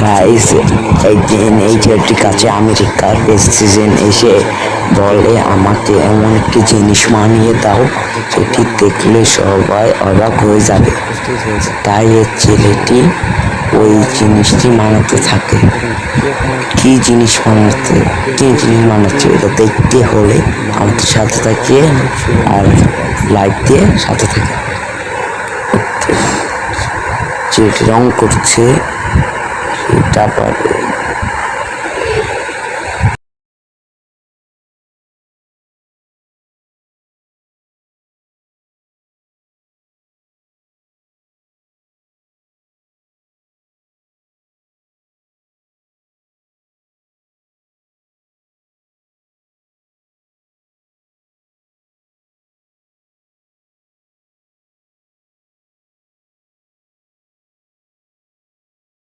Guys, একদিন এই ছেলেটির কাছে আমেরিকার প্রেসিডেন্ট এসে বলে আমাকে এমন একটি জিনিস বানিয়ে দাও যেটি দেখলে সবাই অবাক হয়ে যাবে। তাই এই ছেলেটি ওই জিনিসটি বানাতে থাকে। কি জিনিস বানাচ্ছে এটা দেখতে হলে আমাদের সাথে থাকে আর লাইক দিয়ে সাথে থাকে। যেটি রং করছে সেটা